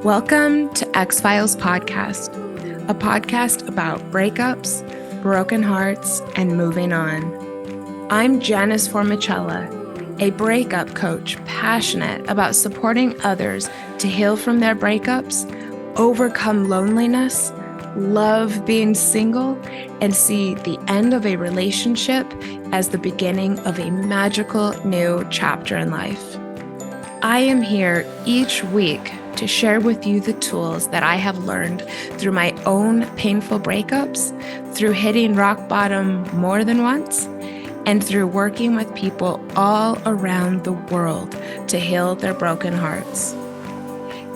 Welcome to X-Files Podcast, a podcast about breakups, broken hearts, and moving on. I'm Janice Formicella, a breakup coach passionate about supporting others to heal from their breakups, overcome loneliness, love being single, and see the end of a relationship as the beginning of a magical new chapter in life. I am here each week to share with you the tools that I have learned through my own painful breakups, through hitting rock bottom more than once, and through working with people all around the world to heal their broken hearts.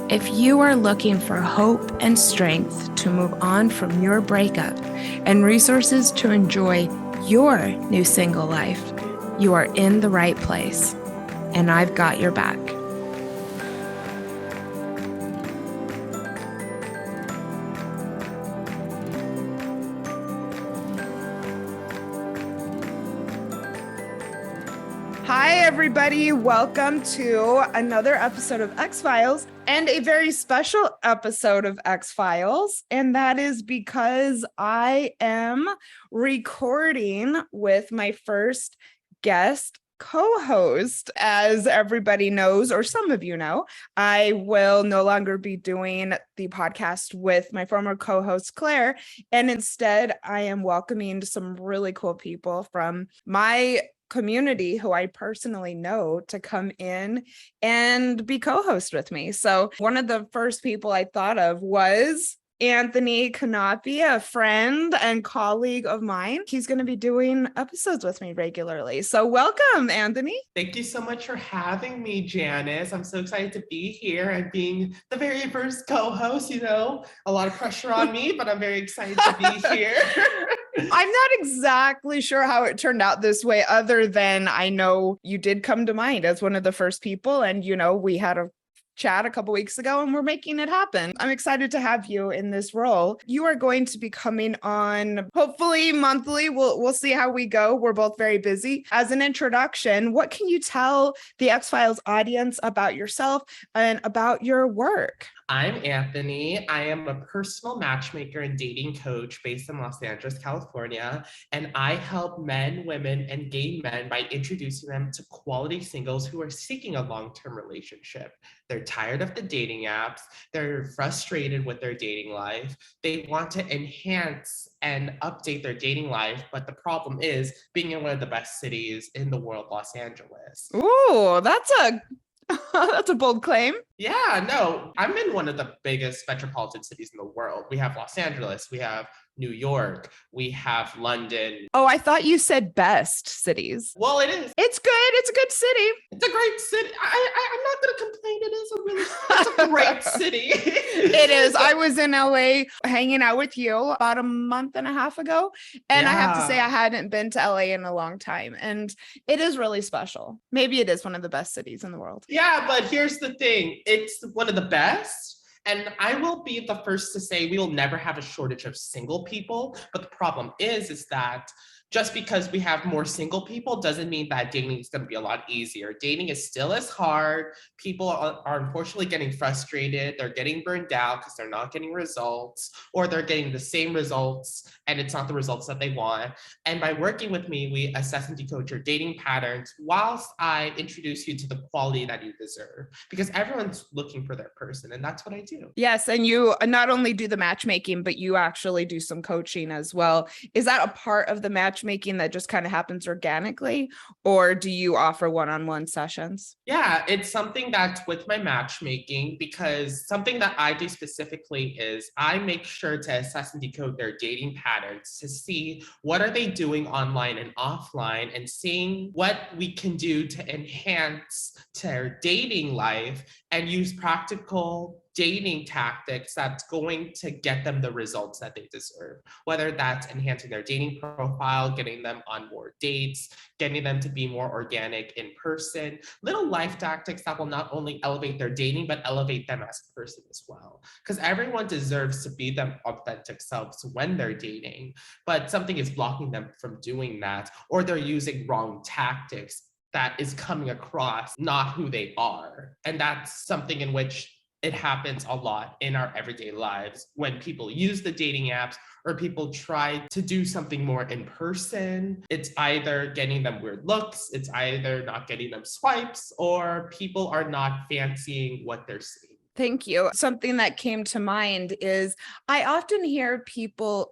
If you are looking for hope and strength to move on from your breakup and resources to enjoy your new single life, you are in the right place, and I've got your back. Hi, everybody. Welcome to another episode of X-Files and a very special episode of X-Files. And that is because I am recording with my first guest co-host. As everybody knows, or some of you know, I will no longer be doing the podcast with my former co-host Claire, and instead I am welcoming some really cool people from my community who I personally know to come in and be co-host with me. So one of the first people I thought of was Anthony Canapi, a friend and colleague of mine. He's going to be doing episodes with me regularly. So welcome, Anthony. Thank you so much for having me, Janice. I'm so excited to be here and being the very first co-host. You know, a lot of pressure on me, but I'm very excited to be here. I'm not exactly sure how it turned out this way, other than I know you did come to mind as one of the first people. And, you know, we had a chat a couple weeks ago and we're making it happen. I'm excited to have you in this role. You are going to be coming on hopefully monthly. We'll see how we go. We're both very busy. As an introduction, what can you tell the X-Files audience about yourself and about your work? I'm Anthony. I am a personal matchmaker and dating coach based in Los Angeles, California, and I help men, women, and gay men by introducing them to quality singles who are seeking a long-term relationship. They're tired of the dating apps. They're frustrated with their dating life. They want to enhance and update their dating life, but the problem is being in one of the best cities in the world, Los Angeles. Ooh, that's a bold claim. Yeah, no, I'm in one of the biggest metropolitan cities in the world. We have Los Angeles, we have New York, we have London. Oh, I thought you said best cities. Well, it is. It's good. It's a good city. It's a great city. I'm not going to complain. It's a great city. It is. I was in LA hanging out with you about a month and a half ago. And I have to say, I hadn't been to LA in a long time. And it is really special. Maybe it is one of the best cities in the world. Yeah, but here's the thing. It's one of the best. And I will be the first to say we will never have a shortage of single people. But the problem is that just because we have more single people doesn't mean that dating is going to be a lot easier. Dating is still as hard. People are unfortunately getting frustrated. They're getting burned out because they're not getting results, or they're getting the same results and it's not the results that they want. And by working with me, we assess and decode your dating patterns whilst I introduce you to the quality that you deserve, because everyone's looking for their person, and that's what I do. Yes, and you not only do the matchmaking, but you actually do some coaching as well. Is that a part of the matchmaking that just kind of happens organically, or do you offer one-on-one sessions? Yeah, it's something that's with my matchmaking, because something that I do specifically is I make sure to assess and decode their dating patterns to see what are they doing online and offline, and seeing what we can do to enhance their dating life and use practical dating tactics that's going to get them the results that they deserve, whether that's enhancing their dating profile, getting them on more dates, getting them to be more organic in person, little life tactics that will not only elevate their dating, but elevate them as a person as well. Because everyone deserves to be their authentic selves when they're dating, but something is blocking them from doing that, or they're using wrong tactics that is coming across not who they are. And that's something in which it happens a lot in our everyday lives when people use the dating apps or people try to do something more in person. It's either getting them weird looks, it's either not getting them swipes, or people are not fancying what they're seeing. Thank you. Something that came to mind is I often hear people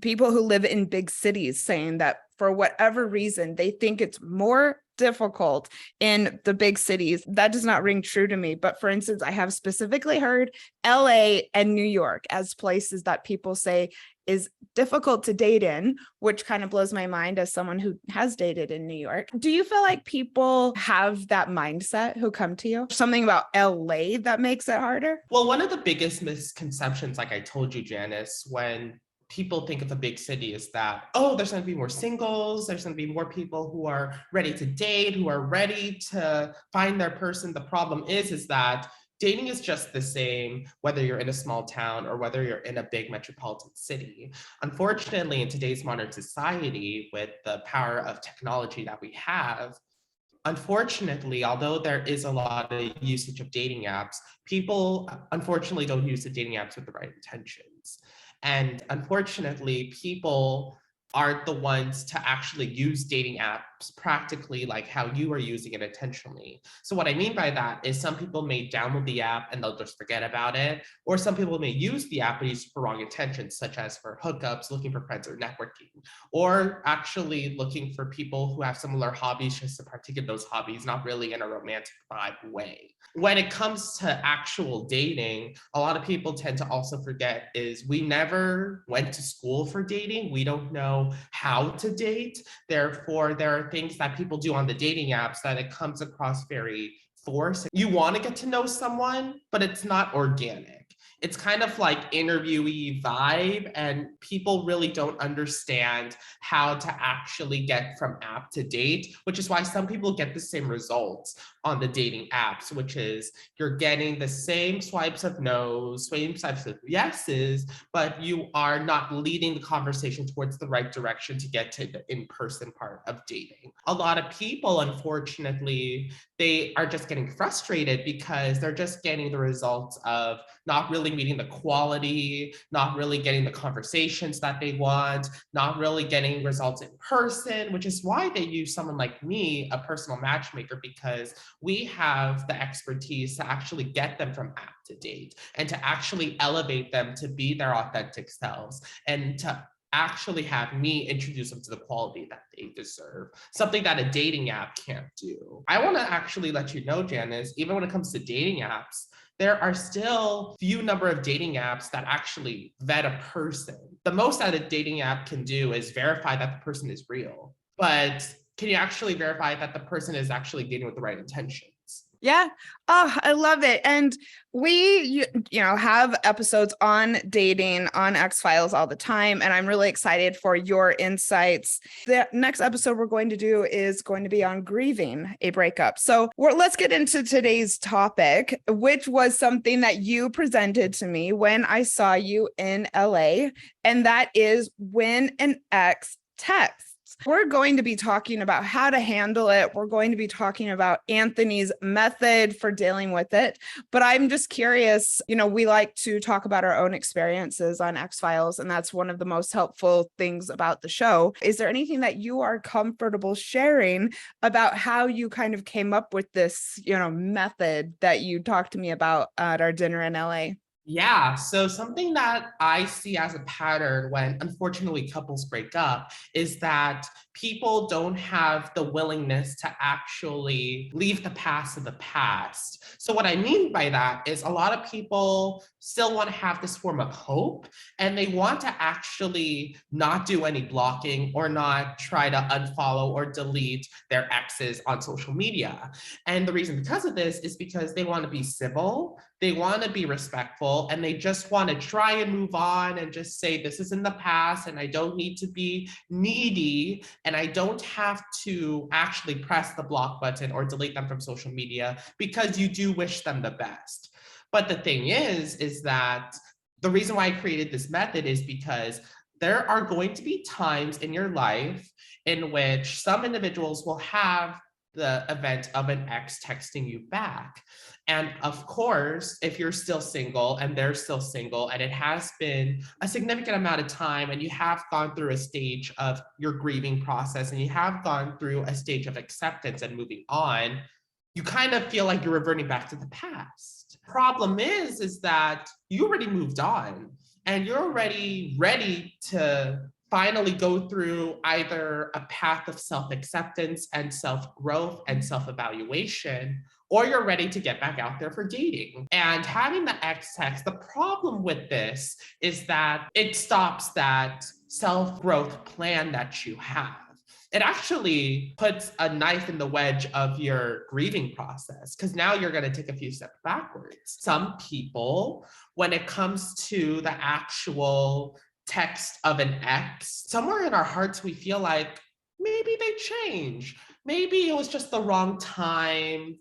who live in big cities saying that for whatever reason, they think it's more difficult in the big cities. That does not ring true to me. But for instance, I have specifically heard LA and New York as places that people say is difficult to date in, which kind of blows my mind as someone who has dated in New York. Do you feel like people have that mindset who come to you? Something about LA that makes it harder? Well, one of the biggest misconceptions, like I told you, Janice, when people think of a big city is that, oh, there's going to be more singles, there's going to be more people who are ready to date, who are ready to find their person. The problem is that dating is just the same whether you're in a small town or whether you're in a big metropolitan city. Unfortunately, in today's modern society, with the power of technology that we have, unfortunately, although there is a lot of usage of dating apps, people unfortunately don't use the dating apps with the right intentions. And unfortunately, people aren't the ones to actually use dating apps practically like how you are using it intentionally. So what I mean by that is some people may download the app and they'll just forget about it, or some people may use the app but use it for wrong intentions, such as for hookups, looking for friends or networking, or actually looking for people who have similar hobbies just to partake in those hobbies, not really in a romantic vibe way. When it comes to actual dating, a lot of people tend to also forget is we never went to school for dating. We don't know how to date. Therefore, there are things that people do on the dating apps that it comes across very forced. You want to get to know someone, but it's not organic. It's kind of like interviewee vibe, and people really don't understand how to actually get from app to date, which is why some people get the same results on the dating apps, which is you're getting the same swipes of no's, same swipes of yeses, but you are not leading the conversation towards the right direction to get to the in-person part of dating. A lot of people, unfortunately, they are just getting frustrated because they're just getting the results of not really meeting the quality, not really getting the conversations that they want, not really getting results in person, which is why they use someone like me, a personal matchmaker, because we have the expertise to actually get them from app to date and to actually elevate them to be their authentic selves and to actually have me introduce them to the quality that they deserve, something that a dating app can't do. I want to actually let you know, Janice, even when it comes to dating apps, there are still few number of dating apps that actually vet a person. The most that a dating app can do is verify that the person is real. But can you actually verify that the person is actually dating with the right intentions? Yeah. Oh, I love it. And we, have episodes on dating on X-Files all the time. And I'm really excited for your insights. The next episode we're going to do is going to be on grieving a breakup. So let's get into today's topic, which was something that you presented to me when I saw you in LA. And that is when an ex texts. We're going to be talking about how to handle it. We're going to be talking about Anthony's method for dealing with it. But I'm just curious, we like to talk about our own experiences on X-Files, and that's one of the most helpful things about the show. Is there anything that you are comfortable sharing about how you kind of came up with this, method that you talked to me about at our dinner in LA? Yeah, so something that I see as a pattern when unfortunately couples break up is that people don't have the willingness to actually leave the past in the past. So, what I mean by that is a lot of people still want to have this form of hope and they want to actually not do any blocking or not try to unfollow or delete their exes on social media. And the reason because of this is because they want to be civil, they want to be respectful, and they just want to try and move on and just say, this is in the past and I don't need to be needy and I don't have to actually press the block button or delete them from social media because you do wish them the best. But the thing is that the reason why I created this method is because there are going to be times in your life in which some individuals will have the event of an ex texting you back. And of course, if you're still single and they're still single, and it has been a significant amount of time, and you have gone through a stage of your grieving process, and you have gone through a stage of acceptance and moving on, you kind of feel like you're reverting back to the past. Problem is that you already moved on and you're already ready to finally go through either a path of self-acceptance and self-growth and self-evaluation, or you're ready to get back out there for dating. And having the ex text, the problem with this is that it stops that self-growth plan that you have. It actually puts a knife in the wedge of your grieving process, because now you're going to take a few steps backwards. Some people, when it comes to the actual text of an ex, somewhere in our hearts, we feel like maybe they change. Maybe it was just the wrong timeline,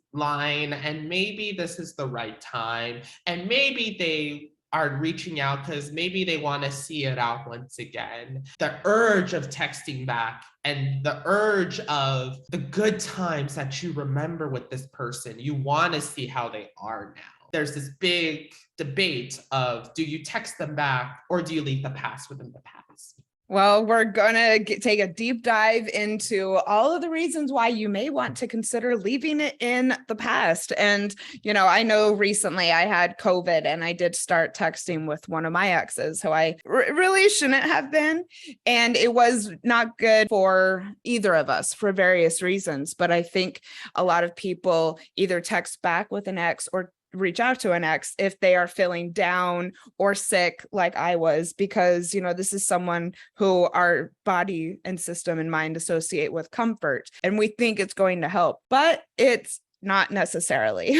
and maybe this is the right time. And maybe they are reaching out because maybe they want to see it out once again. The urge of texting back and the urge of the good times that you remember with this person, you want to see how they are now. There's this big debate of, do you text them back or do you leave the past within the past? Well, we're going to take a deep dive into all of the reasons why you may want to consider leaving it in the past. And, I know recently I had COVID and I did start texting with one of my exes who I really shouldn't have been. And it was not good for either of us for various reasons. But I think a lot of people either text back with an ex or reach out to an ex if they are feeling down or sick, like I was, because, this is someone who our body and system and mind associate with comfort, and we think it's going to help, but it's not necessarily.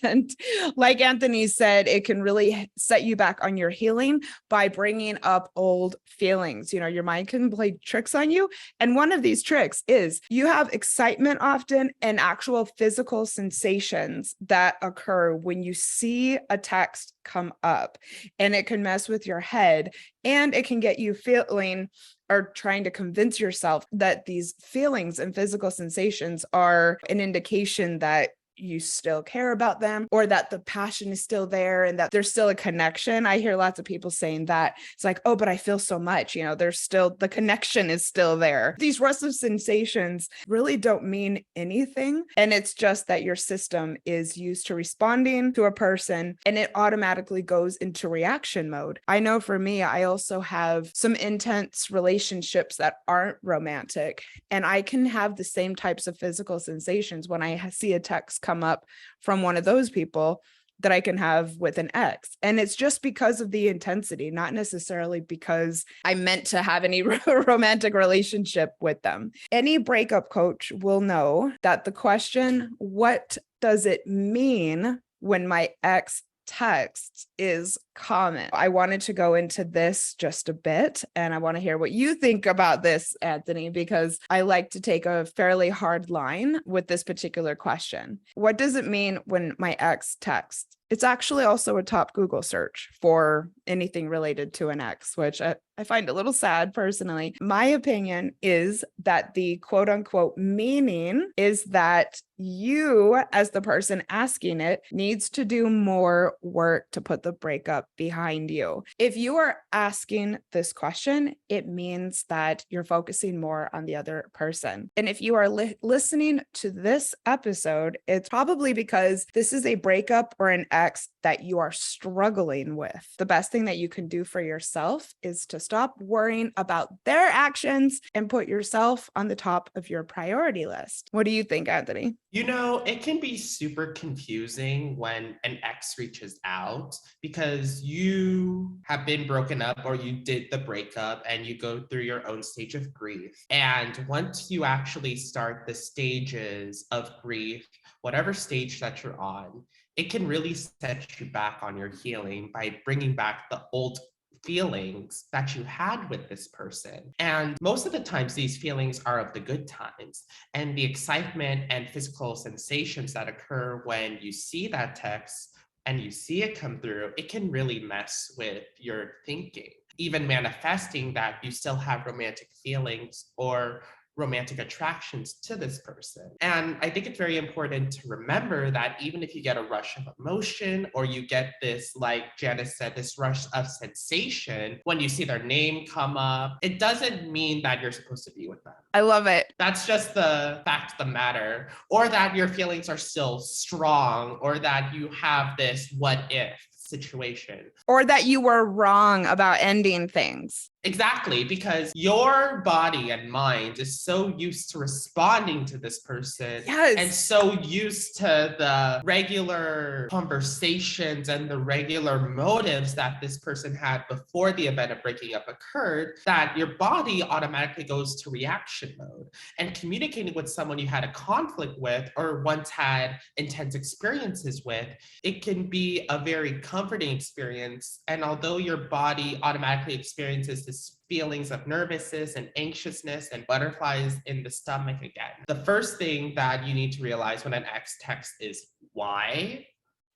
And like Anthony said, it can really set you back on your healing by bringing up old feelings. Your mind can play tricks on you. And one of these tricks is you have excitement often and actual physical sensations that occur when you see a text come up, and it can mess with your head, and it can get you feeling or trying to convince yourself that these feelings and physical sensations are an indication that you still care about them, or that the passion is still there and that there's still a connection. I hear lots of people saying that. It's like, oh, but I feel so much, there's still, the connection is still there. These restless sensations really don't mean anything. And it's just that your system is used to responding to a person and it automatically goes into reaction mode. I know for me, I also have some intense relationships that aren't romantic, and I can have the same types of physical sensations when I see a text come up from one of those people that I can have with an ex. And it's just because of the intensity, not necessarily because I meant to have any romantic relationship with them. Any breakup coach will know that the question, what does it mean when my ex texts, is common. I wanted to go into this just a bit, and I want to hear what you think about this, Anthony, because I like to take a fairly hard line with this particular question. What does it mean when my ex texts? It's actually also a top Google search for anything related to an ex, which I find a little sad personally. My opinion is that the quote unquote meaning is that you, as the person asking it, needs to do more work to put the breakup behind you. If you are asking this question, it means that you're focusing more on the other person. And if you are listening to this episode, it's probably because this is a breakup or an ex that you are struggling with. The best thing that you can do for yourself is to stop worrying about their actions and put yourself on the top of your priority list. What do you think, Anthony? It can be super confusing when an ex reaches out because you have been broken up or you did the breakup and you go through your own stage of grief. And once you actually start the stages of grief, whatever stage that you're on, it can really set you back on your healing by bringing back the old feelings that you had with this person. And most of the times, these feelings are of the good times, and the excitement and physical sensations that occur when you see that text and you see it come through, it can really mess with your thinking. Even manifesting that you still have romantic feelings or romantic attractions to this person. And I think it's very important to remember that even if you get a rush of emotion or you get this, like Janice said, this rush of sensation when you see their name come up, it doesn't mean that you're supposed to be with them. I love it. That's just the fact of the matter, or that your feelings are still strong, or that you have this what if situation. Or that you were wrong about ending things. Exactly, because your body and mind is so used to responding to this person, Yes. and so used to the regular conversations and the regular motives that this person had before the event of breaking up occurred, that your body automatically goes to reaction mode. And communicating with someone you had a conflict with or once had intense experiences with, it can be a very comforting experience. And although your body automatically experiences this feelings of nervousness and anxiousness and butterflies in the stomach again, the first thing that you need to realize when an ex texts is why.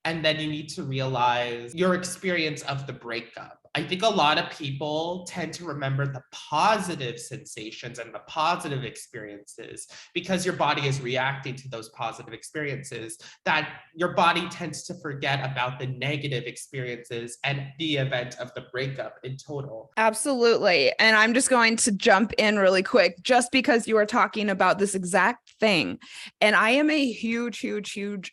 And then you need to realize your experience of the breakup. I think a lot of people tend to remember the positive sensations and the positive experiences because your body is reacting to those positive experiences, that your body tends to forget about the negative experiences and the event of the breakup in total. Absolutely. And I'm just going to jump in really quick just because you are talking about this exact thing. And I am a huge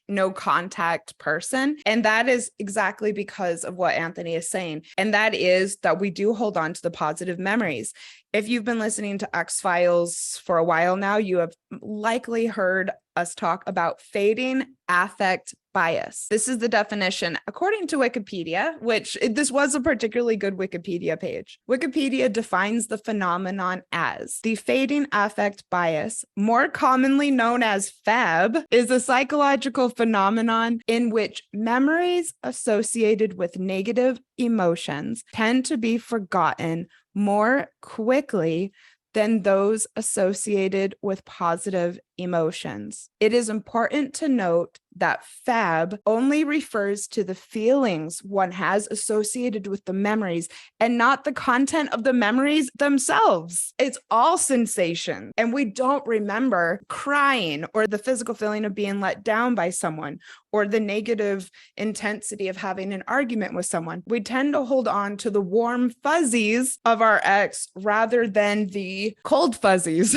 no contact person. And that is exactly because of what Anthony is saying. And that is that we do hold on to the positive memories. If you've been listening to X-Files for a while now, you have likely heard us talk about fading affect bias. This is the definition according to Wikipedia, which this was a particularly good Wikipedia page. Wikipedia defines the phenomenon as the fading affect bias, more commonly known as FAB, is a psychological phenomenon in which memories associated with negative emotions tend to be forgotten more quickly than those associated with positive emotions. It is important to note that FAB only refers to the feelings one has associated with the memories and not the content of the memories themselves. It's all sensation. And we don't remember crying or the physical feeling of being let down by someone or the negative intensity of having an argument with someone. We tend to hold on to the warm fuzzies of our ex rather than the cold fuzzies,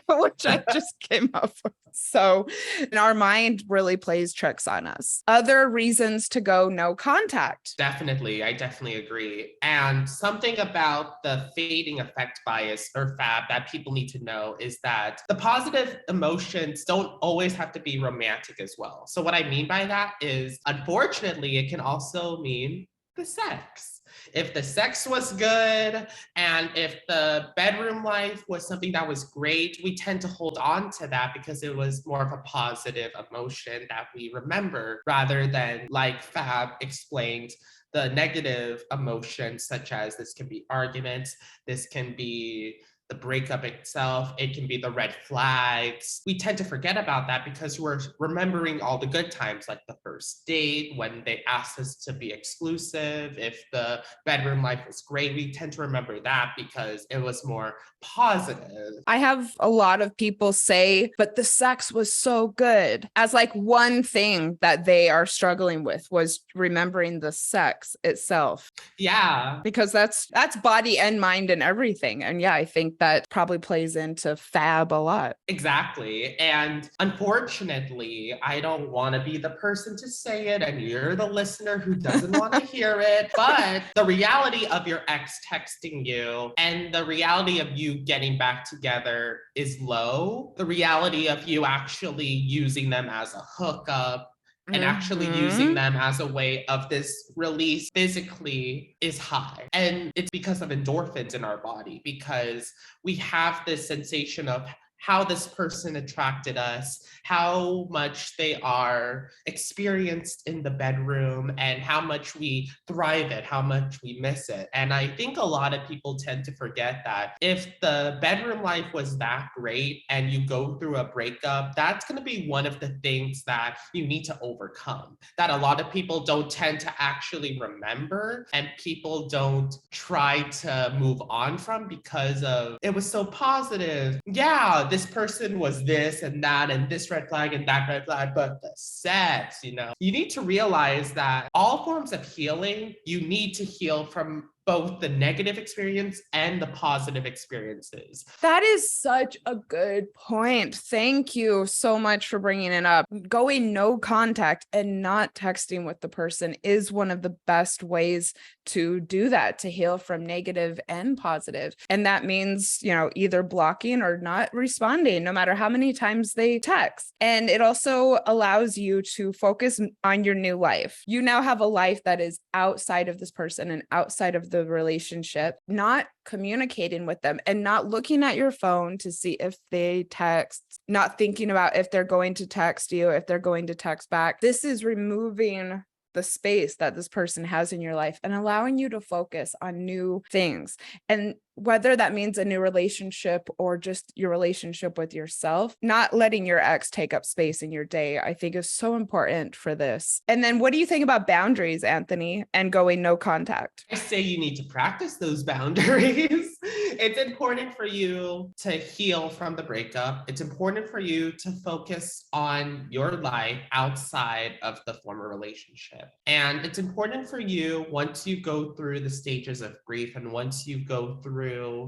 which I just came up with. So our mind really plays tricks on us. Other reasons to go no contact. Definitely. I definitely agree. And something about the fading effect bias or FAB that people need to know is that the positive emotions don't always have to be romantic as well. So what I mean by that is, unfortunately, it can also mean the sex. If the sex was good and if the bedroom life was something that was great, we tend to hold on to that because it was more of a positive emotion that we remember rather than, like Fab explained, the negative emotions, such as this can be arguments, this can be the breakup itself, it can be the red flags. We tend to forget about that because we're remembering all the good times, like the first date, when they asked us to be exclusive. If the bedroom life was great, we tend to remember that because it was more positive. I have a lot of people say, but the sex was so good, as like one thing that they are struggling with was remembering the sex itself. Yeah. Because that's body and mind and everything. And yeah, I think that probably plays into FAB a lot. Exactly. And unfortunately, I don't want to be the person to say it, and you're the listener who doesn't want to hear it. But the reality of your ex texting you and the reality of you getting back together is low. The reality of you actually using them as a hookup and actually using them as a way of this release physically is high. And it's because of endorphins in our body, because we have this sensation of how this person attracted us, how much they are experienced in the bedroom, and how much we thrive it, how much we miss it. And I think a lot of people tend to forget that if the bedroom life was that great and you go through a breakup, that's going to be one of the things that you need to overcome, that a lot of people don't tend to actually remember, and people don't try to move on from because of it was so positive. Yeah, this person was this and that and this red flag and that red flag, but the sex, you need to realize that all forms of healing, you need to heal from both the negative experience and the positive experiences. That is such a good point. Thank you so much for bringing it up. Going no contact and not texting with the person is one of the best ways to do that, to heal from negative and positive. And that means, either blocking or not responding, no matter how many times they text. And it also allows you to focus on your new life. You now have a life that is outside of this person and outside of the relationship, not communicating with them and not looking at your phone to see if they text, not thinking about if they're going to text you, if they're going to text back. This is removing the space that this person has in your life and allowing you to focus on new things. And whether that means a new relationship or just your relationship with yourself, not letting your ex take up space in your day, I think is so important for this. And then what do you think about boundaries, Anthony, and going no contact? I say you need to practice those boundaries. It's important for you to heal from the breakup. It's important for you to focus on your life outside of the former relationship. And it's important for you, once you go through the stages of grief and once you go through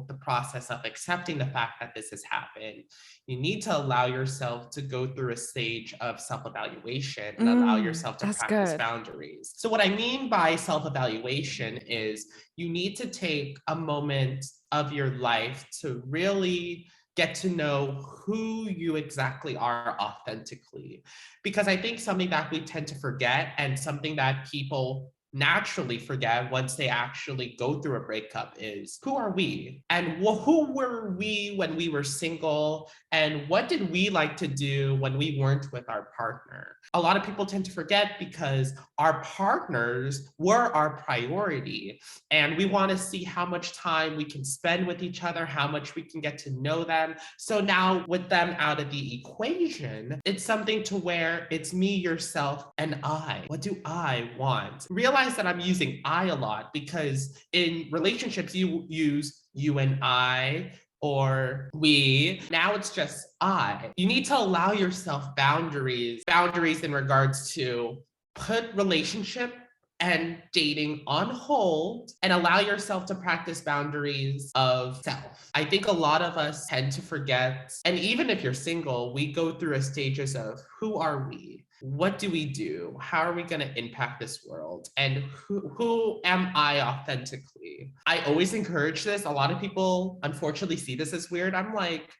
the process of accepting the fact that this has happened, you need to allow yourself to go through a stage of self-evaluation and allow yourself to practice boundaries. So what I mean by self-evaluation is you need to take a moment of your life to really get to know who you exactly are authentically. Because I think something that we tend to forget, and something that people naturally forget once they actually go through a breakup, is who are we? And who were we when we were single? And what did we like to do when we weren't with our partner? A lot of people tend to forget because our partners were our priority. And we want to see how much time we can spend with each other, how much we can get to know them. So now with them out of the equation, it's something to where it's me, yourself, and I. What do I want? Realize that I'm using I a lot because in relationships, you use you and I or we. Now it's just I. You need to allow yourself boundaries in regards to put relationship and dating on hold and allow yourself to practice boundaries of self. I think a lot of us tend to forget, and even if you're single, we go through a stages of who are we? What do we do? How are we going to impact this world? And who am I authentically? I always encourage this. A lot of people unfortunately see this as weird. I'm like,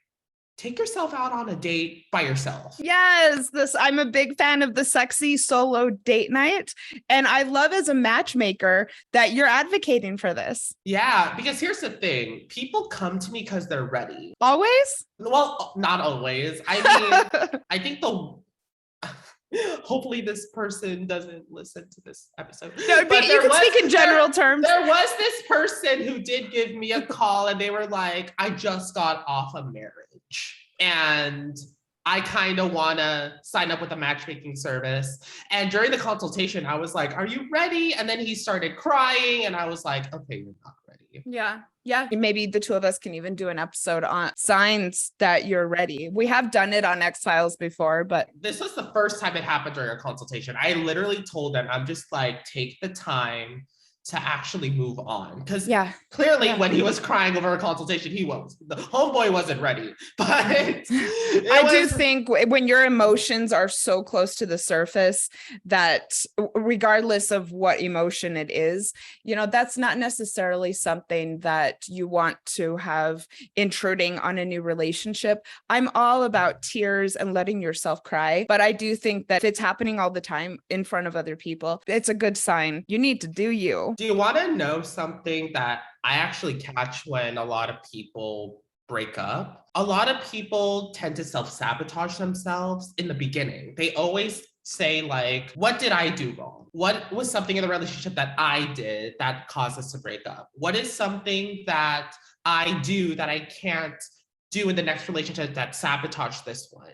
take yourself out on a date by yourself. Yes, I'm a big fan of the sexy solo date night. And I love as a matchmaker that you're advocating for this. Yeah, because here's the thing. People come to me because they're ready. Always? Well, not always. I mean, I think hopefully this person doesn't listen to this episode. No, but you can speak in general terms. There was this person who did give me a call and they were like, I just got off a marriage and I kind of want to sign up with a matchmaking service. And during the consultation, I was like, are you ready? And then he started crying and I was like, okay, you're not ready. Yeah. Yeah. Maybe the two of us can even do an episode on signs that you're ready. We have done it on X-Files before, but this was the first time it happened during a consultation. I literally told them, I'm just like, take the time to actually move on. Because clearly when he was crying over a consultation, the homeboy wasn't ready. But I do think when your emotions are so close to the surface that regardless of what emotion it is, that's not necessarily something that you want to have intruding on a new relationship. I'm all about tears and letting yourself cry. But I do think that if it's happening all the time in front of other people, it's a good sign. You need to do you. Do you want to know something that I actually catch when a lot of people breakup, a lot of people tend to self-sabotage themselves in the beginning. They always say like, what did I do wrong? What was something in the relationship that I did that caused us to break up? What is something that I do that I can't do in the next relationship that sabotage this one?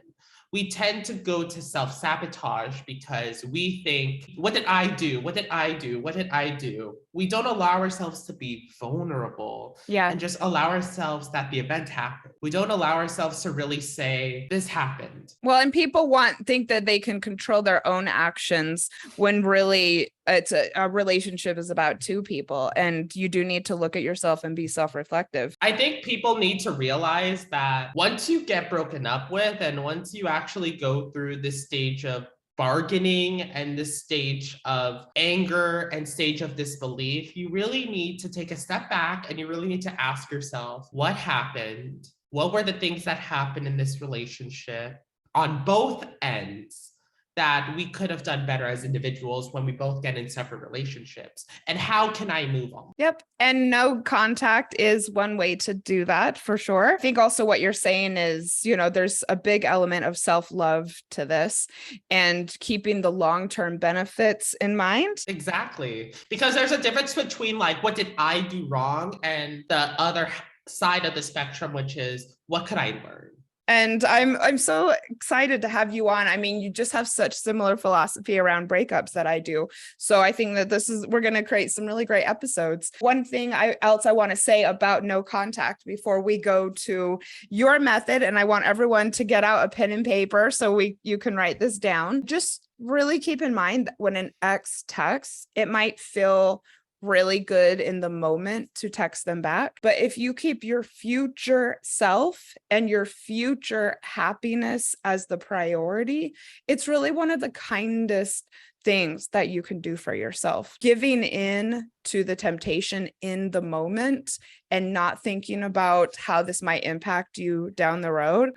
We tend to go to self-sabotage because we think, what did I do? What did I do? What did I do? We don't allow ourselves to be vulnerable and just allow ourselves that the event happened. We don't allow ourselves to really say, this happened. Well, and people think that they can control their own actions when really it's a relationship is about two people, and you do need to look at yourself and be self-reflective. I think people need to realize that once you get broken up with, and once you actually go through this stage of bargaining and this stage of anger and stage of disbelief, you really need to take a step back and you really need to ask yourself, what happened? What were the things that happened in this relationship on both ends that we could have done better as individuals when we both get in separate relationships? And how can I move on? Yep. And no contact is one way to do that for sure. I think also what you're saying is, there's a big element of self-love to this and keeping the long-term benefits in mind. Exactly. Because there's a difference between like, what did I do wrong? And the other side of the spectrum, which is, what could I learn? And I'm so excited to have you on. I mean, you just have such similar philosophy around breakups that I do. So I think that we're going to create some really great episodes. One thing else I want to say about no contact before we go to your method, and I want everyone to get out a pen and paper so you can write this down. Just really keep in mind that when an ex texts, it might feel really good in the moment to text them back. But if you keep your future self and your future happiness as the priority, it's really one of the kindest things that you can do for yourself. Giving in to the temptation in the moment and not thinking about how this might impact you down the road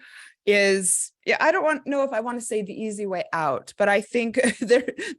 is, I don't know if I want to say the easy way out, but I think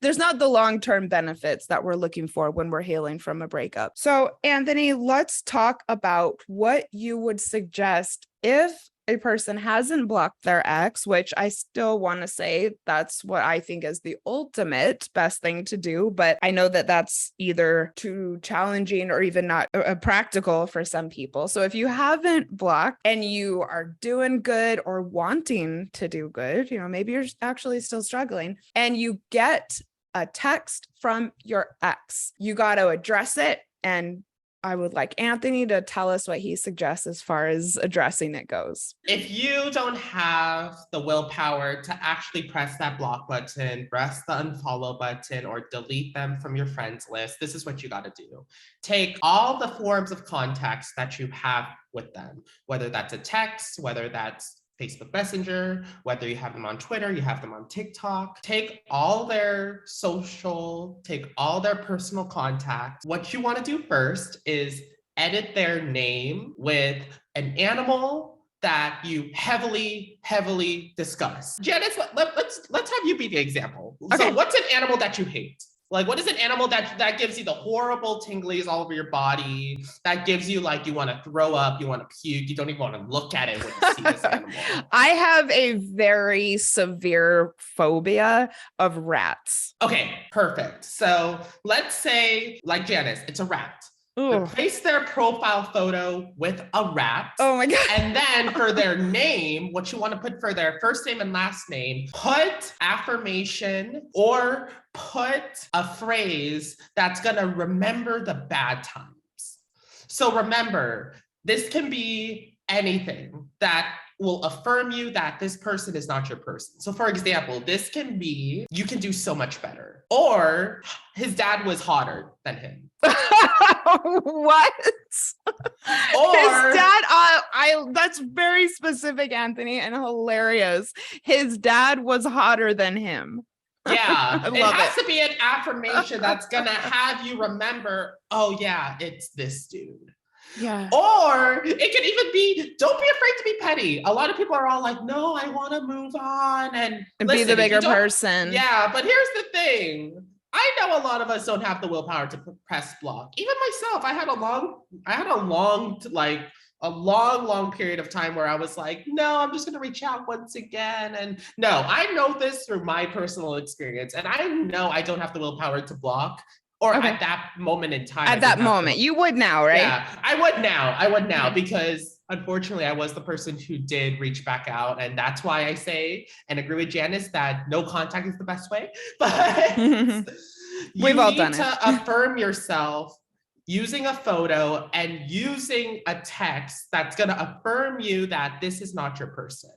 there's not the long-term benefits that we're looking for when we're healing from a breakup. So Anthony, let's talk about what you would suggest if a person hasn't blocked their ex, which I still want to say that's what I think is the ultimate best thing to do. But I know that that's either too challenging or even not practical for some people. So if you haven't blocked and you are doing good or wanting to do good, maybe you're actually still struggling and you get a text from your ex, you got to address it. And I would like Anthony to tell us what he suggests as far as addressing it goes. If you don't have the willpower to actually press that block button, press the unfollow button, or delete them from your friends list, this is what you got to do. Take all the forms of contacts that you have with them, whether that's a text, whether that's Facebook Messenger, whether you have them on Twitter, you have them on TikTok. Take all their social, take all their personal contacts. What you want to do first is edit their name with an animal that you heavily discuss. Janice, let's have you be the example. Okay. So what's an animal that you hate? Like, what is an animal that gives you the horrible tinglies all over your body, that gives you like, you want to throw up, you want to puke, you don't even want to look at it when you see this animal? I have a very severe phobia of rats. Okay, perfect. So let's say, like Janice, it's a rat. Replace their profile photo with a rat. Oh my God. And then for their name, what you want to put for their first name and last name, put affirmation or put a phrase that's going to remember the bad times. So remember, this can be anything that will affirm you that this person is not your person. So for example, this can be, you can do so much better, or his dad was hotter than him. What? Or his dad, that's very specific, Anthony, and hilarious. His dad was hotter than him. Yeah, it has to be an affirmation that's gonna have you remember, oh yeah, it's this dude. Yeah. Or it can even be, don't be afraid to be petty. A lot of people are all like, no, I want to move on and listen, be the bigger person. Yeah, but here's the thing. I know a lot of us don't have the willpower to press block. Even myself, I had a long like a long period of time where I was like, no, I'm just going to reach out once again. And no, I know this through my personal experience. And I know I don't have the willpower to block, or at that moment in time. At that moment, you would now, right? Yeah, I would now because unfortunately I was the person who did reach back out. And that's why I say and agree with Janice that no contact is the best way. But We've all done it. You need to affirm yourself using a photo and using a text that's going to affirm you that this is not your person.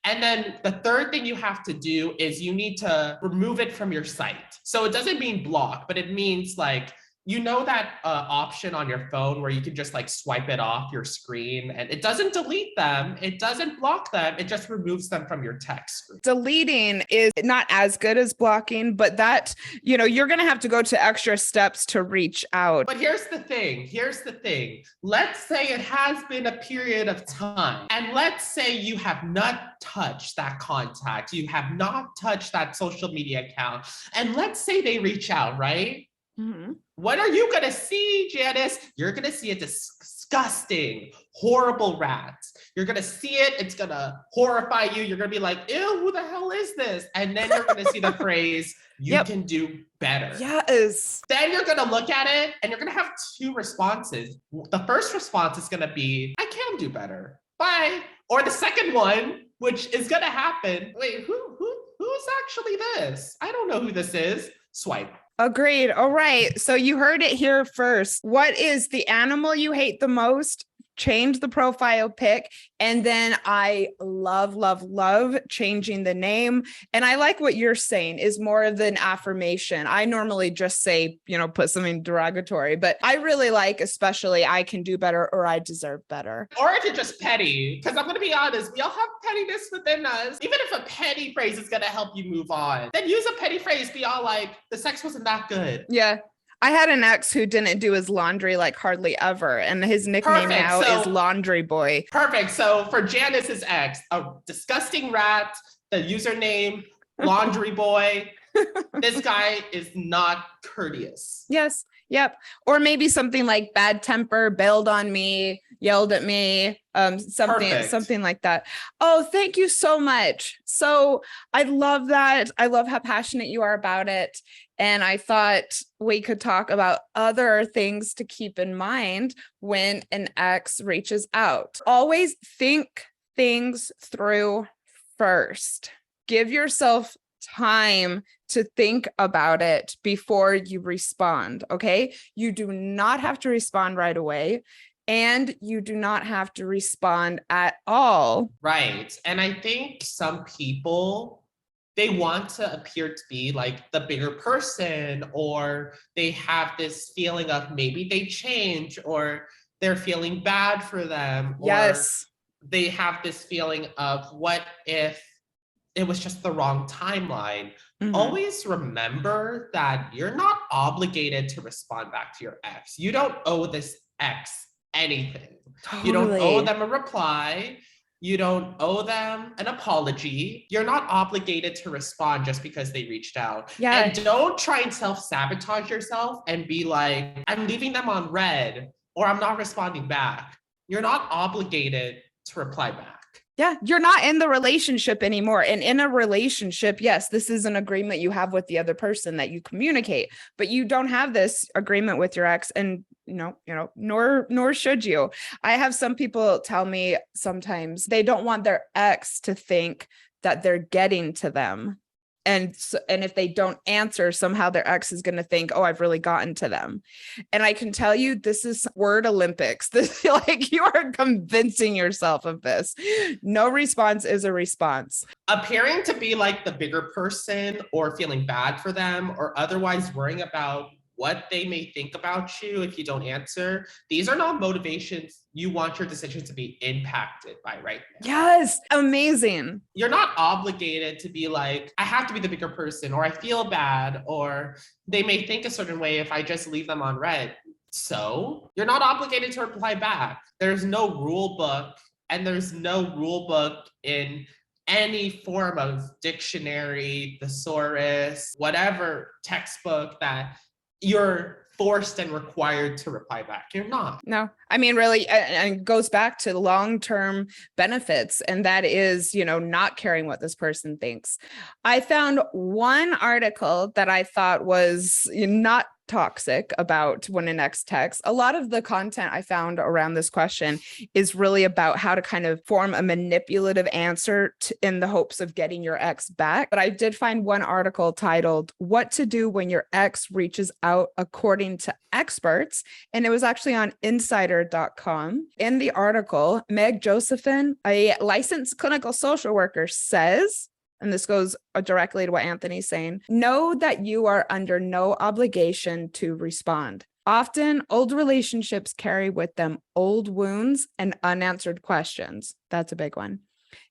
And then the third thing you have to do is you need to remove it from your site. So it doesn't mean block, but it means like, you know that option on your phone where you can just like swipe it off your screen and it doesn't delete them. It doesn't block them. It just removes them from your text screen. Deleting is not as good as blocking, but that, you're going to have to go to extra steps to reach out. But here's the thing. Let's say it has been a period of time. And let's say you have not touched that contact. You have not touched that social media account. And let's say they reach out, right? Mm-hmm. What are you going to see, Janice? You're going to see a disgusting, horrible rat. You're going to see it. It's going to horrify you. You're going to be like, ew, who the hell is this? And then you're going to see the phrase, you can do better. Yes. Then you're going to look at it and you're going to have two responses. The first response is going to be, I can do better. Bye. Or the second one, which is going to happen. Wait, who's actually this? I don't know who this is. Swipe. Agreed. All right. So you heard it here first. What is the animal you hate the most? Change the profile pic. And then I love changing the name. And I like what you're saying is more of an affirmation. I normally just say, put something derogatory, but I really like, especially I can do better or I deserve better. Or if you're just petty, because I'm going to be honest, we all have pettiness within us. Even if a petty phrase is going to help you move on, then use a petty phrase. Be all like, the sex wasn't that good. Yeah. I had an ex who didn't do his laundry like hardly ever. And his nickname now is Laundry Boy. Perfect. So for Janice's ex, a disgusting rat, the username, Laundry Boy. This guy is not courteous. Yes. Yep. Or maybe something like bad temper, bailed on me, yelled at me, something like that. Oh, thank you so much. So I love that. I love how passionate you are about it. And I thought we could talk about other things to keep in mind when an ex reaches out. Always think things through first. Give yourself time to think about it before you respond. Okay. You do not have to respond right away. And you do not have to respond at all. Right. And I think some people, they want to appear to be like the bigger person, or they have this feeling of maybe they change, or they're feeling bad for them. Yes. Or they have this feeling of what if it was just the wrong timeline. Mm-hmm. Always remember that you're not obligated to respond back to your ex. You don't owe this ex anything. Totally. You don't owe them a reply. You don't owe them an apology. You're not obligated to respond just because they reached out. Yeah. And don't try and self-sabotage yourself and be like, I'm leaving them on red, or I'm not responding back. You're not obligated to reply back. Yeah, you're not in the relationship anymore. And in a relationship, yes, this is an agreement you have with the other person that you communicate, but you don't have this agreement with your ex, and nor should you. I have some people tell me sometimes they don't want their ex to think that they're getting to them. And if they don't answer, somehow their ex is going to think, oh, I've really gotten to them. And I can tell you, this is word Olympics. This, like, you are convincing yourself of this. No response is a response. Appearing to be like the bigger person, or feeling bad for them, or otherwise worrying about what they may think about you if you don't answer. These are not motivations you want your decision to be impacted by right now. Yes, amazing. You're not obligated to be like, I have to be the bigger person, or I feel bad, or they may think a certain way if I just leave them on red. So you're not obligated to reply back. There's no rule book, and there's no rule book in any form of dictionary, thesaurus, whatever textbook that your forced and required to reply back. You're not. No, I mean, really, and it goes back to long-term benefits. And that is, not caring what this person thinks. I found one article that I thought was not toxic about when an ex texts. A lot of the content I found around this question is really about how to kind of form a manipulative answer in the hopes of getting your ex back. But I did find one article titled "What to Do When Your Ex Reaches Out According to Experts," and it was actually on insider.com. In the article, Meg Josephine, a licensed clinical social worker, says, and this goes directly to what Anthony's saying, know that you are under no obligation to respond. Often, old relationships carry with them old wounds and unanswered questions. That's a big one.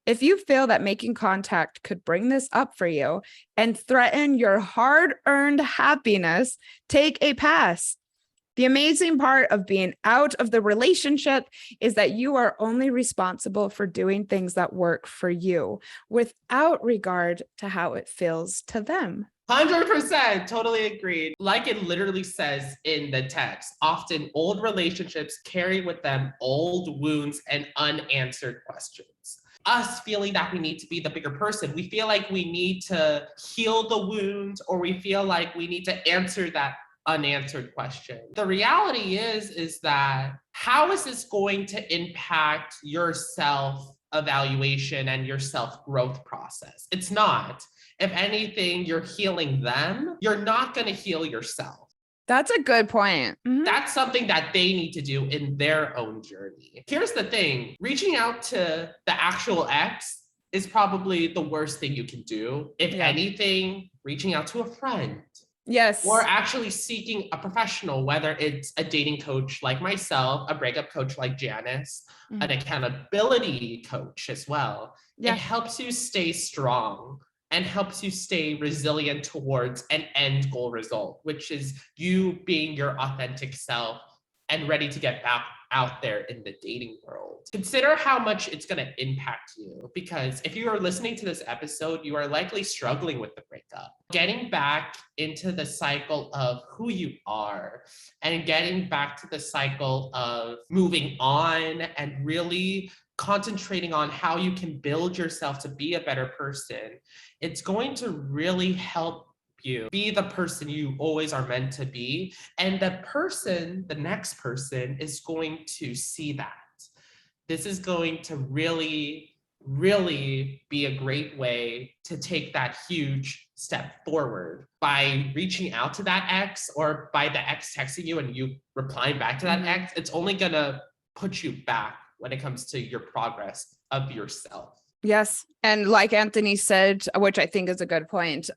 If you feel that making contact could bring this up for you and threaten your hard-earned happiness, take a pass. The amazing part of being out of the relationship is that you are only responsible for doing things that work for you without regard to how it feels to them. 100%, totally agreed. Like it literally says in the text, often old relationships carry with them old wounds and unanswered questions. Us feeling that we need to be the bigger person, we feel like we need to heal the wound, or we feel like we need to answer that unanswered question. The reality is that how is this going to impact your self-evaluation and your self-growth process? It's not. If anything, you're healing them. You're not going to heal yourself. That's a good point. Mm-hmm. That's something that they need to do in their own journey. Here's the thing, reaching out to the actual ex is probably the worst thing you can do. If anything, reaching out to a friend. Yes. Or actually seeking a professional, whether it's a dating coach like myself, a breakup coach like Janice, an accountability coach as well. Yeah. It helps you stay strong and helps you stay resilient towards an end goal result, which is you being your authentic self and ready to get back out there in the dating world. Consider how much it's going to impact you, because if you are listening to this episode, you are likely struggling with the breakup. Getting back into the cycle of who you are and getting back to the cycle of moving on and really concentrating on how you can build yourself to be a better person, it's going to really help you be the person you always are meant to be. And the next person is going to see that. This is going to really, really be a great way to take that huge step forward by reaching out to that ex, or by the ex texting you and you replying back to that ex. It's only going to put you back when it comes to your progress of yourself. Yes. And like Anthony said, which I think is a good point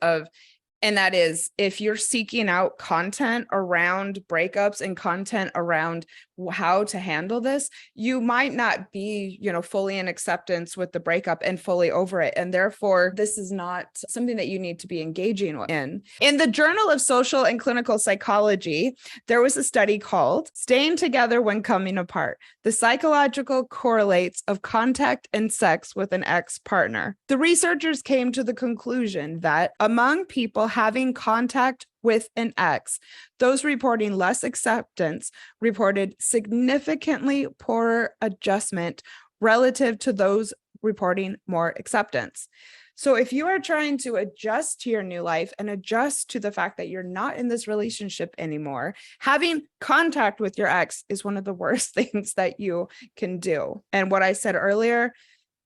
and that is, if you're seeking out content around breakups and content around how to handle this, you might not be, fully in acceptance with the breakup and fully over it. And therefore, this is not something that you need to be engaging in. In the Journal of Social and Clinical Psychology, there was a study called "Staying Together When Coming Apart: The Psychological Correlates of Contact and Sex with an Ex-Partner." The researchers came to the conclusion that among people having contact with an ex, those reporting less acceptance reported significantly poorer adjustment relative to those reporting more acceptance. So if you are trying to adjust to your new life and adjust to the fact that you're not in this relationship anymore, having contact with your ex is one of the worst things that you can do. And what I said earlier,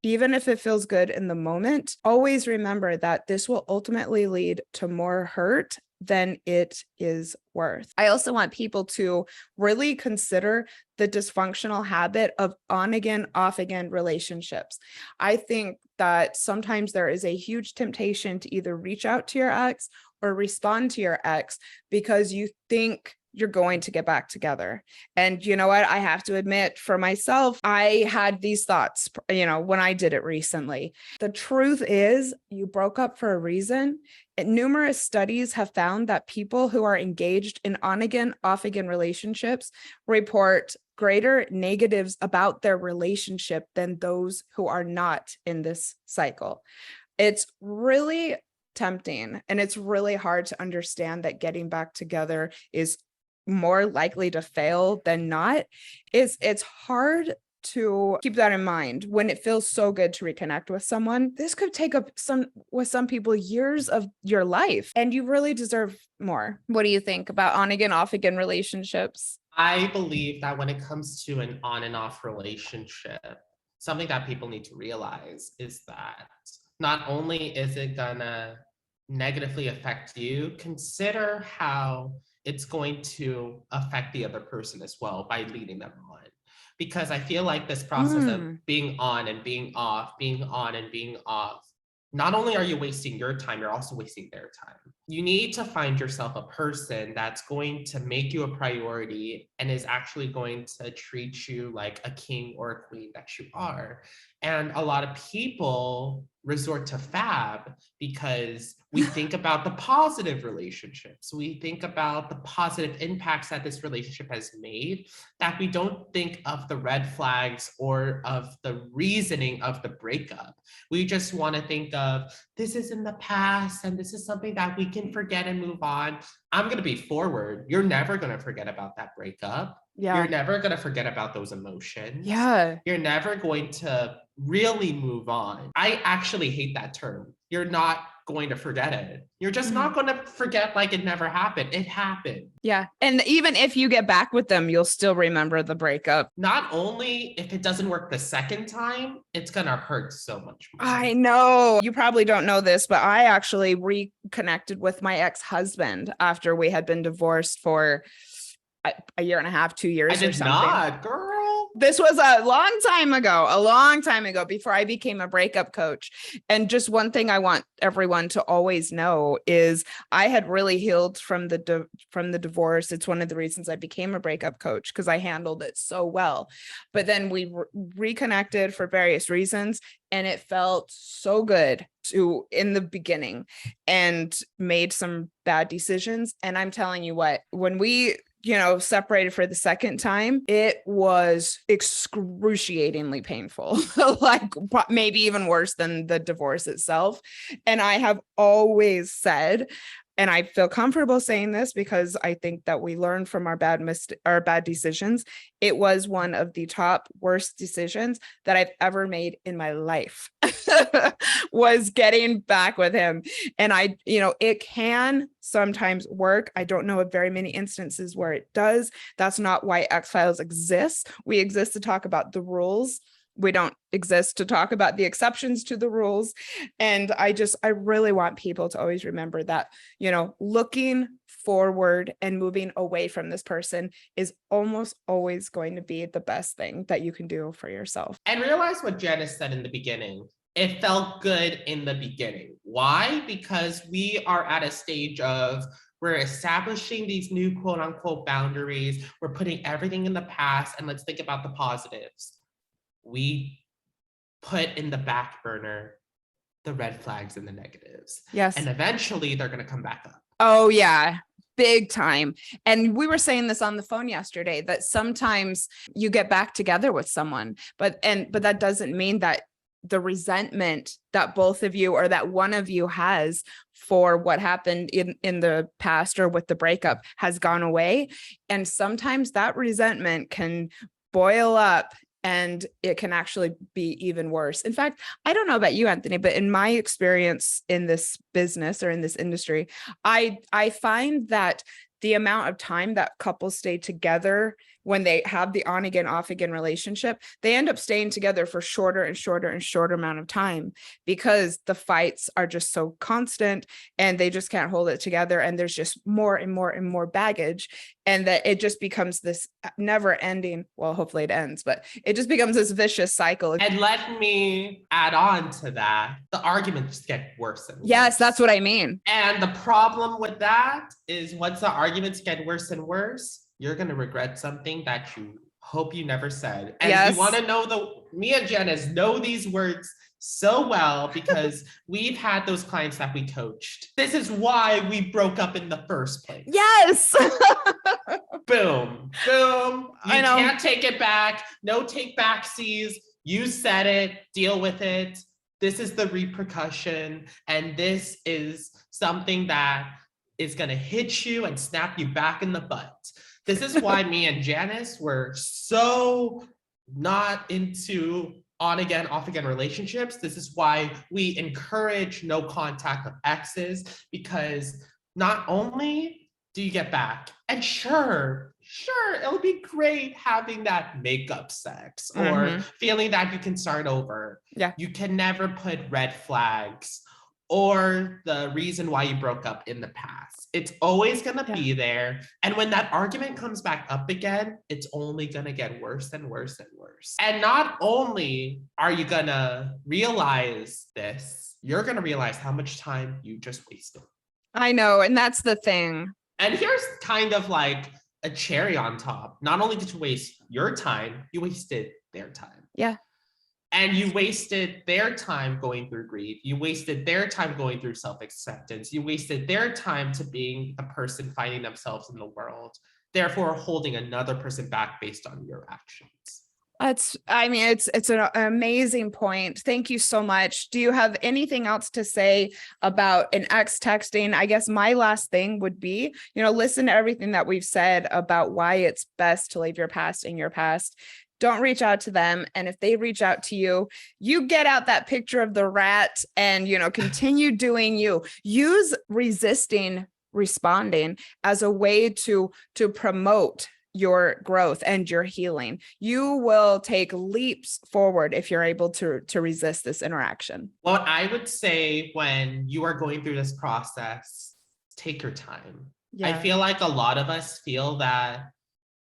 even if it feels good in the moment, always remember that this will ultimately lead to more hurt than it is worth. I also want people to really consider the dysfunctional habit of on again, off again relationships. I think that sometimes there is a huge temptation to either reach out to your ex or respond to your ex because you think you're going to get back together. And you know what? I have to admit, for myself, I had these thoughts, when I did it recently. The truth is, you broke up for a reason. And numerous studies have found that people who are engaged in on-again, off-again relationships report greater negatives about their relationship than those who are not in this cycle. It's really tempting, and it's really hard to understand that getting back together is more likely to fail than not. It's hard to keep that in mind when it feels so good to reconnect with someone. This could take up some people years of your life, and you really deserve more. What do you think about on again, off again relationships? I believe that when it comes to an on and off relationship, something that people need to realize is that not only is it gonna negatively affect you, consider how it's going to affect the other person as well by leading them on. Because I feel like this process of being on and being off, being on and being off, not only are you wasting your time, you're also wasting their time. You need to find yourself a person that's going to make you a priority and is actually going to treat you like a king or a queen that you are. And a lot of people resort to fab because we think about the positive relationships. We think about the positive impacts that this relationship has made, that we don't think of the red flags or of the reasoning of the breakup. We just want to think of this is in the past and this is something that we can forget and move on. I'm going to be forward. You're never going to forget about that breakup. Yeah. You're never going to forget about those emotions. Yeah. You're never going to really move on. I actually hate that term. You're not going to forget it. You're just not going to forget like it never happened. It happened. Yeah. And even if you get back with them, you'll still remember the breakup. Not only if it doesn't work the second time, it's going to hurt so much more. I know. You probably don't know this, but I actually reconnected with my ex-husband after we had been divorced for a year and a half, 2 years I or did something. not, girl. This was a long time ago before I became a breakup coach. And just one thing I want everyone to always know is I had really healed from the divorce. It's one of the reasons I became a breakup coach, because I handled it so well. But then we reconnected for various reasons, and it felt so good in the beginning, and made some bad decisions. And I'm telling you what, when we separated for the second time, it was excruciatingly painful, like maybe even worse than the divorce itself. And I have always said, and I feel comfortable saying this because I think that we learn from our bad decisions. It was one of the top worst decisions that I've ever made in my life, was getting back with him. And it can sometimes work. I don't know of very many instances where it does. That's not why X-Files exists. We exist to talk about the rules. We don't exist to talk about the exceptions to the rules. And I really want people to always remember that, looking forward and moving away from this person is almost always going to be the best thing that you can do for yourself. And realize what Janice said in the beginning. It felt good in the beginning. Why? Because we are at a stage of we're establishing these new quote unquote boundaries. We're putting everything in the past, and let's think about the positives. We put in the back burner the red flags and the negatives. Yes. And eventually they're going to come back up. Oh, yeah. Big time. And we were saying this on the phone yesterday, that sometimes you get back together with someone, but that doesn't mean that the resentment that both of you or that one of you has for what happened in the past or with the breakup has gone away. And sometimes that resentment can boil up, and it can actually be even worse. In fact, I don't know about you, Anthony, but in my experience in this business or in this industry, I find that the amount of time that couples stay together when they have the on again, off again relationship, they end up staying together for shorter and shorter amount of time, because the fights are just so constant and they just can't hold it together. And there's just more and more baggage, and that it just becomes this never ending. Well, hopefully it ends, but it just becomes this vicious cycle. And let me add on to that. The arguments get worse and worse. Yes, that's what I mean. And the problem with that is once the arguments get worse and worse, you're going to regret something that you hope you never said. And yes. You want to know me and Janice know these words so well because we've had those clients that we coached. This is why we broke up in the first place. Yes. Boom. You can't take it back. No take backsies. You said it, deal with it. This is the repercussion. And this is something that is going to hit you and snap you back in the butt. This is why me and Janice were so not into on again, off again relationships. This is why we encourage no contact with exes, because not only do you get back, and sure, it'll be great having that makeup sex or feeling that you can start over. Yeah. You can never put red flags or the reason why you broke up in the past. It's always going to be there. And when that argument comes back up again, it's only going to get worse and worse and worse. And not only are you going to realize this, you're going to realize how much time you just wasted. I know. And that's the thing. And here's kind of like a cherry on top. Not only did you waste your time, you wasted their time. Yeah. And you wasted their time going through grief. You wasted their time going through self-acceptance. You wasted their time to being a person finding themselves in the world, therefore holding another person back based on your actions. It's an amazing point. Thank you so much. Do you have anything else to say about an ex texting? I guess my last thing would be, listen to everything that we've said about why it's best to leave your past in your past. Don't reach out to them. And if they reach out to you, you get out that picture of the rat and, continue doing you. Use resisting responding as a way to promote your growth and your healing. You will take leaps forward if you're able to resist this interaction. Well, I would say when you are going through this process, take your time. Yeah. I feel like a lot of us feel that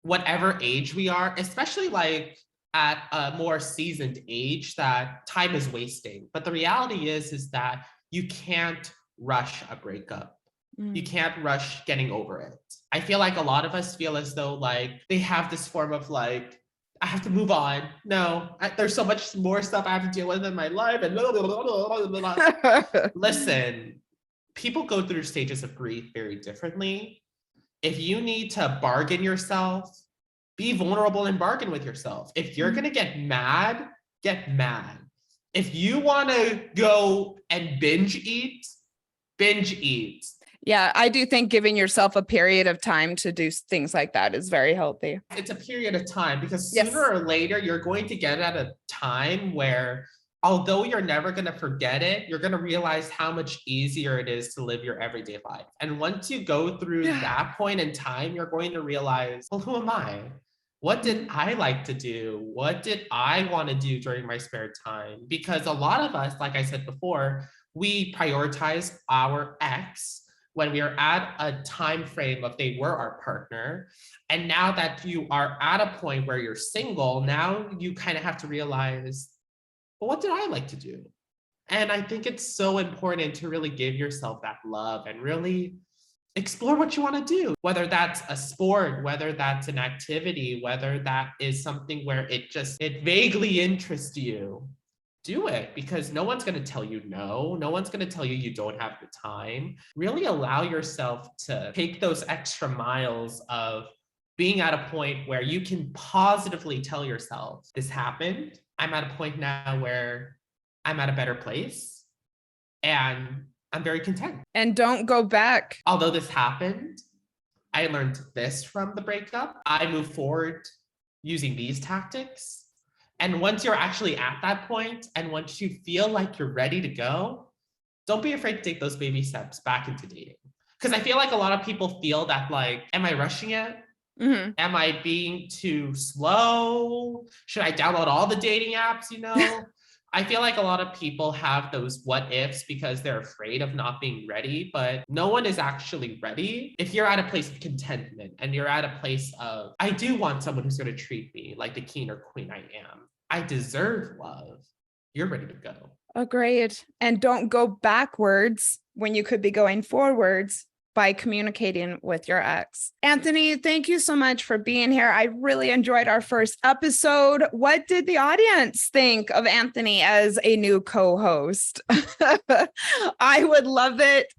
whatever age we are, especially like at a more seasoned age, that time is wasting. But the reality is that you can't rush a breakup. You can't rush getting over it. I feel like a lot of us feel as though like they have this form of like, I have to move on. No, there's so much more stuff I have to deal with in my life. And blah, blah, blah, blah, blah. Listen, people go through stages of grief very differently. If you need to bargain yourself, be vulnerable and bargain with yourself. If you're going to get mad, get mad. If you want to go and binge eat, binge eat. Yeah, I do think giving yourself a period of time to do things like that is very healthy. It's a period of time because sooner or later, you're going to get at a time where, although you're never going to forget it, you're going to realize how much easier it is to live your everyday life. And once you go through that point in time, you're going to realize, well, who am I? What did I like to do? What did I want to do during my spare time? Because a lot of us, like I said before, we prioritize our ex when we are at a time frame of they were our partner. And now that you are at a point where you're single, now you kind of have to realize, well, what did I like to do? And I think it's so important to really give yourself that love and really explore what you want to do, whether that's a sport, whether that's an activity, whether that is something where it vaguely interests you. Do it, because no one's going to tell you no. No one's going to tell you you don't have the time. Really allow yourself to take those extra miles of being at a point where you can positively tell yourself, this happened. I'm at a point now where I'm at a better place and I'm very content. And don't go back. Although this happened, I learned this from the breakup. I move forward using these tactics. And once you're actually at that point, and once you feel like you're ready to go, don't be afraid to take those baby steps back into dating. Because I feel like a lot of people feel that like, am I rushing it? Am I being too slow? Should I download all the dating apps, I feel like a lot of people have those what ifs because they're afraid of not being ready, but no one is actually ready. If you're at a place of contentment and you're at a place of, I do want someone who's going to treat me like the king or queen I am. I deserve love. You're ready to go. Agreed. And don't go backwards when you could be going forwards by communicating with your ex. Anthony, thank you so much for being here. I really enjoyed our first episode. What did the audience think of Anthony as a new co-host? I would love it.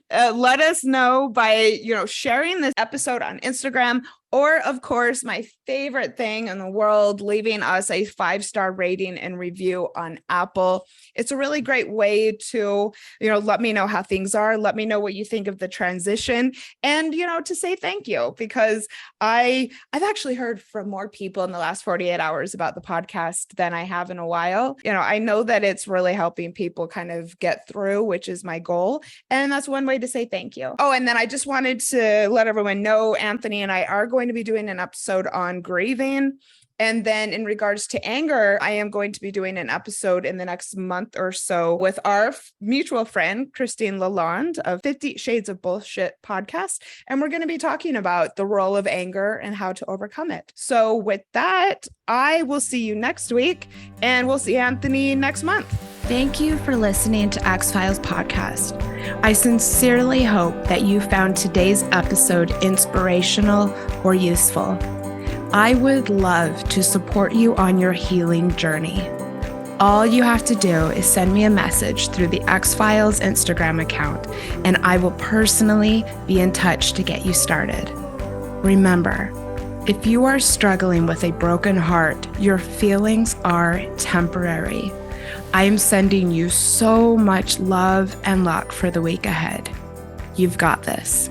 Let us know by, sharing this episode on Instagram Or, of course, my favorite thing in the world, leaving us a 5-star rating and review on Apple. It's a really great way to, let me know how things are. Let me know what you think of the transition and, to say thank you, because I've actually heard from more people in the last 48 hours about the podcast than I have in a while. I know that it's really helping people kind of get through, which is my goal. And that's one way to say thank you. Oh, and then I just wanted to let everyone know, Anthony and I are going to be doing an episode on grieving. And then in regards to anger, I am going to be doing an episode in the next month or so with our mutual friend, Christine Lalonde of 50 Shades of Bullshit podcast. And we're going to be talking about the role of anger and how to overcome it. So with that, I will see you next week and we'll see Anthony next month. Thank you for listening to X-Files podcast. I sincerely hope that you found today's episode inspirational or useful. I would love to support you on your healing journey. All you have to do is send me a message through the X-Files Instagram account, and I will personally be in touch to get you started. Remember, if you are struggling with a broken heart, your feelings are temporary. I am sending you so much love and luck for the week ahead. You've got this.